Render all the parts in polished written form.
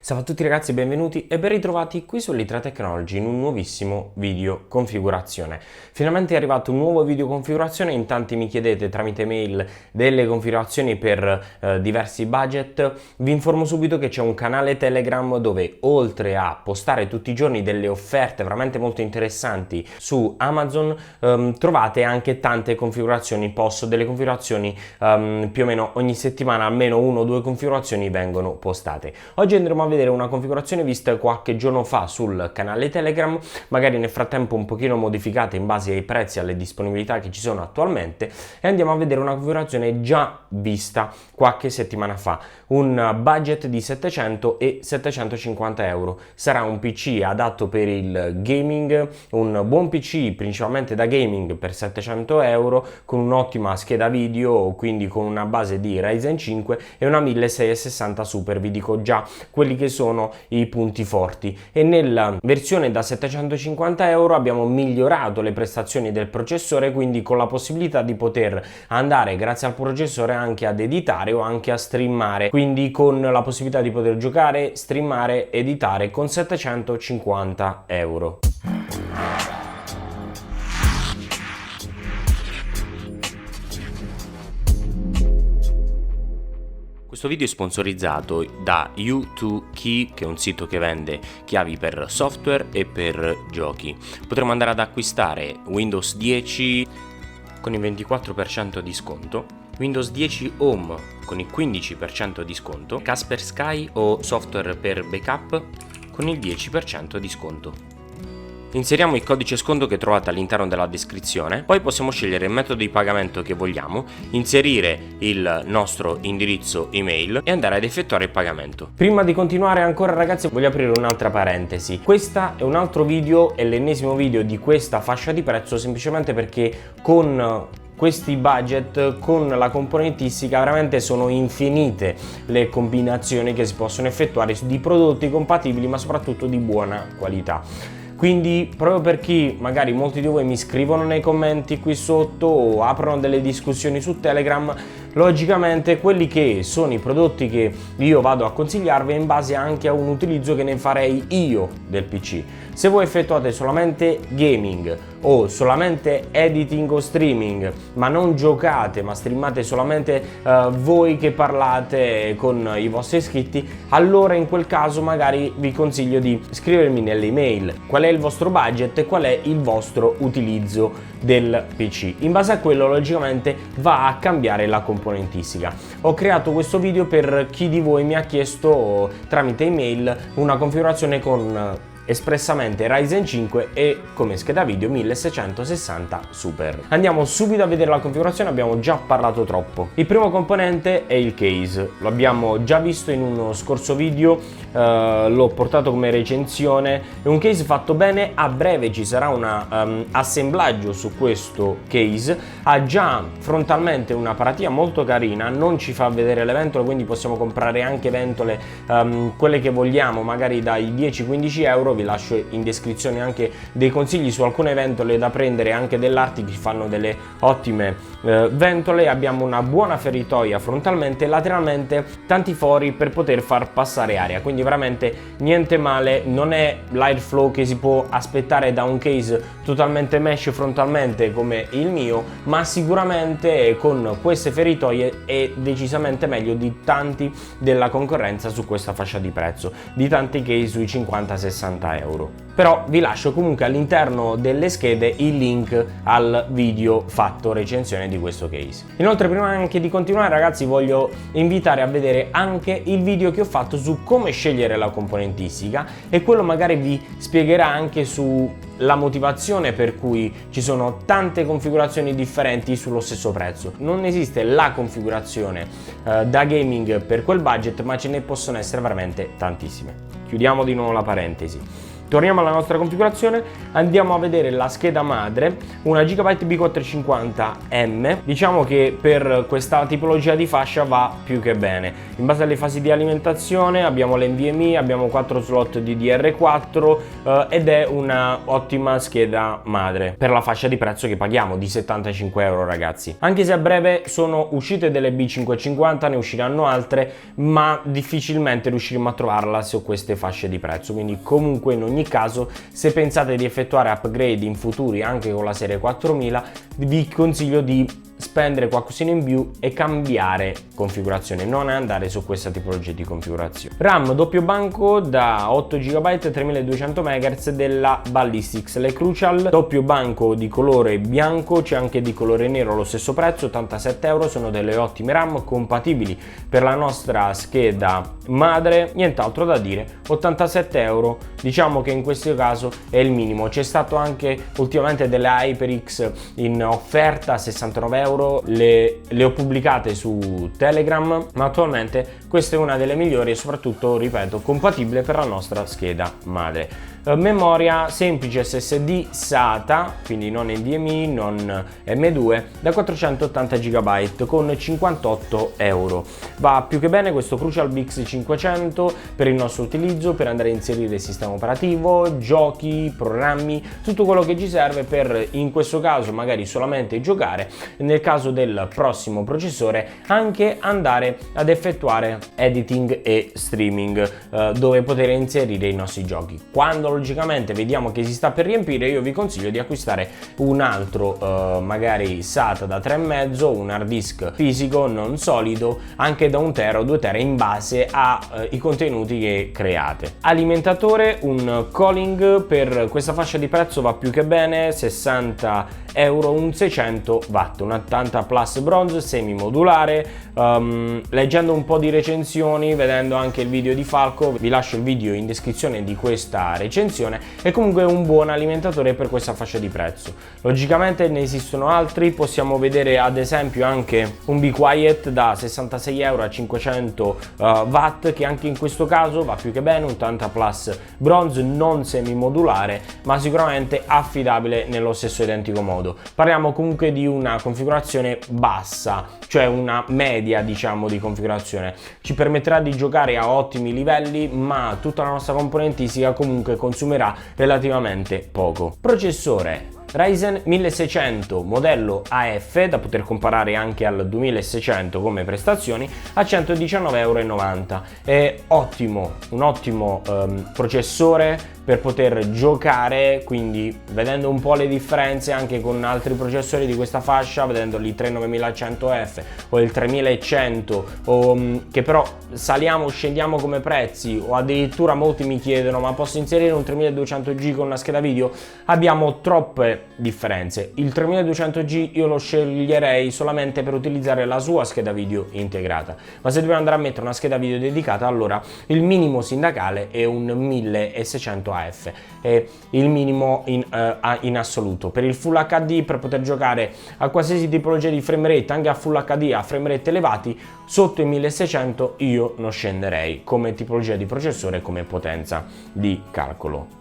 Ciao a tutti ragazzi, benvenuti e ben ritrovati qui su Elytra Technology in un nuovissimo video configurazione. Finalmente è arrivato un nuovo video configurazione, in tanti mi chiedete tramite mail delle configurazioni per diversi budget. Vi informo subito che c'è un canale Telegram dove oltre a postare tutti i giorni delle offerte veramente molto interessanti su Amazon, trovate anche tante configurazioni, posto delle configurazioni più o meno ogni settimana, almeno 1 o 2 configurazioni vengono postate. Oggi andremo a vedere una configurazione vista qualche giorno fa sul canale Telegram, magari nel frattempo un pochino modificata in base ai prezzi e alle disponibilità che ci sono attualmente, e andiamo a vedere una configurazione già vista qualche settimana fa, un budget di 700 e 750 euro. Sarà un PC adatto per il gaming, un buon PC principalmente da gaming per 700 euro, con un'ottima scheda video, quindi con una base di Ryzen 5 e una 1660 Super. Vi dico già quelli che sono i punti forti, e nella versione da 750 euro abbiamo migliorato le prestazioni del processore, quindi con la possibilità di poter andare grazie al processore anche ad editare o anche a streamare, quindi con la possibilità di poter giocare, streamare, editare con 750 euro. Questo video è sponsorizzato da U2Key, che è un sito che vende chiavi per software e per giochi. Potremo andare ad acquistare Windows 10 con il 24% di sconto, Windows 10 Home con il 15% di sconto, Kaspersky o software per backup con il 10% di sconto. Inseriamo il codice sconto che trovate all'interno della descrizione, poi possiamo scegliere il metodo di pagamento che vogliamo, inserire il nostro indirizzo email e andare ad effettuare il pagamento. Prima di continuare ancora ragazzi, voglio aprire un'altra parentesi. Questa è un altro video, è l'ennesimo video di questa fascia di prezzo, semplicemente perché con questi budget, con la componentistica, veramente sono infinite le combinazioni che si possono effettuare di prodotti compatibili ma soprattutto di buona qualità. Quindi proprio per chi magari molti di voi mi scrivono nei commenti qui sotto o aprono delle discussioni su Telegram, logicamente quelli che sono i prodotti che io vado a consigliarvi è in base anche a un utilizzo che ne farei io del PC. Se voi effettuate solamente gaming o solamente editing o streaming, ma non giocate ma streamate solamente voi che parlate con i vostri iscritti, allora in quel caso magari vi consiglio di scrivermi nell'email qual è il vostro budget e qual è il vostro utilizzo del PC. In base a quello logicamente va a cambiare la componentistica. Ho creato questo video per chi di voi mi ha chiesto tramite email una configurazione con espressamente Ryzen 5 e come scheda video 1660 Super. Andiamo subito a vedere la configurazione, abbiamo già parlato troppo. Il primo componente è il case, lo abbiamo già visto in uno scorso video, l'ho portato come recensione. È un case fatto bene, a breve ci sarà un assemblaggio su questo case. Ha già frontalmente una paratia molto carina, non ci fa vedere le ventole, quindi possiamo comprare anche ventole quelle che vogliamo, magari dai 10-15 euro. Vi lascio in descrizione anche dei consigli su alcune ventole da prendere, anche dell'Arctic fanno delle ottime ventole. Abbiamo una buona feritoia frontalmente e lateralmente tanti fori per poter far passare aria, quindi veramente niente male. Non è l'airflow che si può aspettare da un case totalmente mesh frontalmente come il mio, ma sicuramente con queste feritoie è decisamente meglio di tanti della concorrenza su questa fascia di prezzo, di tanti case sui 50-60 euro. Però vi lascio comunque all'interno delle schede il link al video fatto recensione di questo case. Inoltre, prima anche di continuare ragazzi, voglio invitare a vedere anche il video che ho fatto su come scegliere la componentistica, e quello magari vi spiegherà anche sulla motivazione per cui ci sono tante configurazioni differenti sullo stesso prezzo. Non esiste la configurazione da gaming per quel budget, ma ce ne possono essere veramente tantissime. Chiudiamo di nuovo la parentesi. Torniamo alla nostra configurazione, andiamo a vedere la scheda madre, una Gigabyte B450M. Diciamo che per questa tipologia di fascia va più che bene. In base alle fasi di alimentazione abbiamo l'NVMe, abbiamo 4 slot DDR4 ed è una ottima scheda madre per la fascia di prezzo che paghiamo di 75 euro, ragazzi. Anche se a breve sono uscite delle B550, ne usciranno altre, ma difficilmente riusciremo a trovarla su queste fasce di prezzo, quindi comunque in ogni caso, se pensate di effettuare upgrade in futuri anche con la serie 4000, vi consiglio di spendere qualcosina in più e cambiare configurazione, non andare su questa tipologia di configurazione. RAM doppio banco da 8 GB 3200 MHz della Ballistics, le Crucial doppio banco di colore bianco, c'è anche di colore nero allo stesso prezzo, 87 euro, sono delle ottime RAM compatibili per la nostra scheda madre, nient'altro da dire, 87 euro, diciamo che in questo caso è il minimo. C'è stato anche ultimamente delle HyperX in offerta a 69 euro, le ho pubblicate su Telegram, ma attualmente questa è una delle migliori e soprattutto, ripeto, compatibile per la nostra scheda madre. Memoria semplice SSD SATA, quindi non NVMe, non M2, da 480 GB con 58 euro. Va più che bene questo Crucial BX 500 per il nostro utilizzo, per andare a inserire il sistema operativo, giochi, programmi, tutto quello che ci serve per, in questo caso magari solamente giocare, nel caso del prossimo processore anche andare ad effettuare editing e streaming, dove poter inserire i nostri giochi. Quando logicamente vediamo che si sta per riempire, io vi consiglio di acquistare un altro magari SATA da 3,5, un hard disk fisico non solido anche da 1 tera o 2 tera in base ai contenuti che create. Alimentatore, un Calling per questa fascia di prezzo va più che bene, 60 euro, un 600 watt, un 80 plus bronze semi modulare. Leggendo un po' di recensioni, vedendo anche il video di Falco, vi lascio il video in descrizione di questa recensione, è comunque un buon alimentatore per questa fascia di prezzo. Logicamente ne esistono altri, possiamo vedere ad esempio anche un Be Quiet da 66 euro a 500 watt, che anche in questo caso va più che bene, un 80 plus bronze non semi modulare, ma sicuramente affidabile nello stesso identico modo. Parliamo comunque di una configurazione bassa, cioè una media diciamo di configurazione, ci permetterà di giocare a ottimi livelli, ma tutta la nostra componentistica comunque consumerà relativamente poco. Processore Ryzen 1600 modello AF, da poter comparare anche al 2600 come prestazioni, a 119,90 euro. È ottimo, un ottimo processore per poter giocare, quindi vedendo un po' le differenze anche con altri processori di questa fascia, vedendo il 39100F o il 3100, che però saliamo scendiamo come prezzi, o addirittura molti mi chiedono ma posso inserire un 3200G con una scheda video, abbiamo troppe differenze. Il 3200G io lo sceglierei solamente per utilizzare la sua scheda video integrata, ma se dobbiamo andare a mettere una scheda video dedicata, allora il minimo sindacale è un 1600 AF, è il minimo in assoluto. Per il Full HD, per poter giocare a qualsiasi tipologia di frame rate, anche a Full HD a frame rate elevati, sotto i 1600 io non scenderei come tipologia di processore, come potenza di calcolo.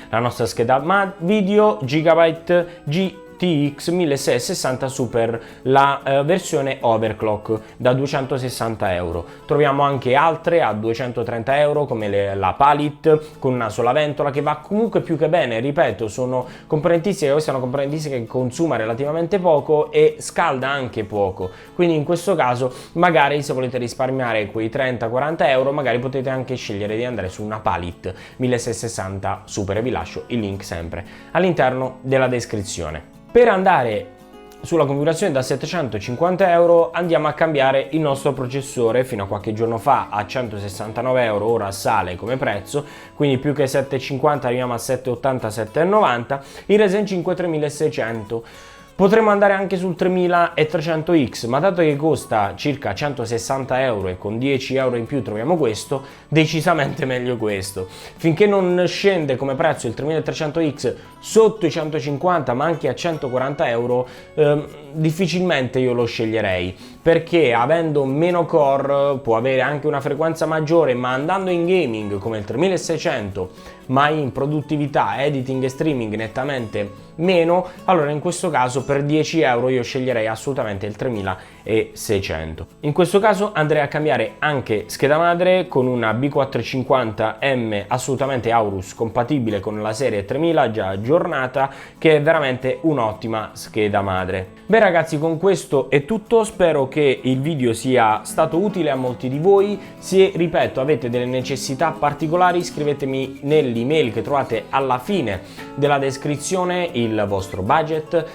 La nostra scheda video Gigabyte GTX 1660 Super, la versione overclock da 260 euro. Troviamo anche altre a 230 euro come la Palit con una sola ventola, che va comunque più che bene, ripeto, sono componentistiche, questa è una componentistica che consuma relativamente poco e scalda anche poco, quindi in questo caso magari se volete risparmiare quei 30-40 euro magari potete anche scegliere di andare su una Palit 1660 Super, e vi lascio il link sempre all'interno della descrizione. Per andare sulla configurazione da 750 euro andiamo a cambiare il nostro processore. Fino a qualche giorno fa a 169 euro, ora sale come prezzo, quindi più che 750 arriviamo a 780, 790, il Ryzen 5 3600. Potremmo andare anche sul 3300X, ma dato che costa circa 160 euro e con 10 euro in più troviamo questo, decisamente meglio questo. Finché non scende come prezzo il 3300X sotto i 150 ma anche a 140 euro, difficilmente io lo sceglierei. perché avendo meno core può avere anche una frequenza maggiore, ma andando in gaming come il 3600, ma in produttività, editing e streaming nettamente meno, allora in questo caso per 10 euro io sceglierei assolutamente il 3600. In questo caso andrei a cambiare anche scheda madre con una B450M assolutamente Aorus, compatibile con la serie 3000 già aggiornata, che è veramente un'ottima scheda madre. Beh ragazzi, con questo è tutto, spero che il video sia stato utile a molti di voi. Se, ripeto, avete delle necessità particolari, scrivetemi nell'email che trovate alla fine della descrizione il vostro budget,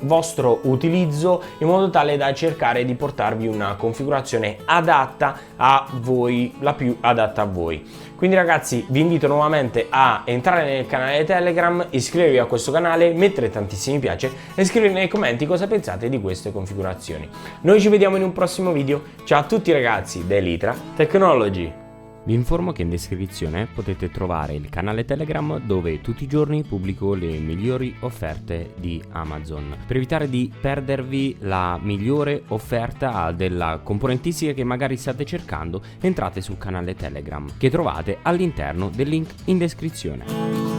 vostro utilizzo, in modo tale da cercare di portarvi una configurazione adatta a voi, la più adatta a voi. Quindi ragazzi, vi invito nuovamente a entrare nel canale Telegram, iscrivervi a questo canale, mettere tantissimi mi piace e scrivere nei commenti cosa pensate di queste configurazioni. Noi ci vediamo in un prossimo video. Ciao a tutti ragazzi da Elytra Technology. Vi informo che in descrizione potete trovare il canale Telegram dove tutti i giorni pubblico le migliori offerte di Amazon. Per evitare di perdervi la migliore offerta della componentistica che magari state cercando, entrate sul canale Telegram che trovate all'interno del link in descrizione.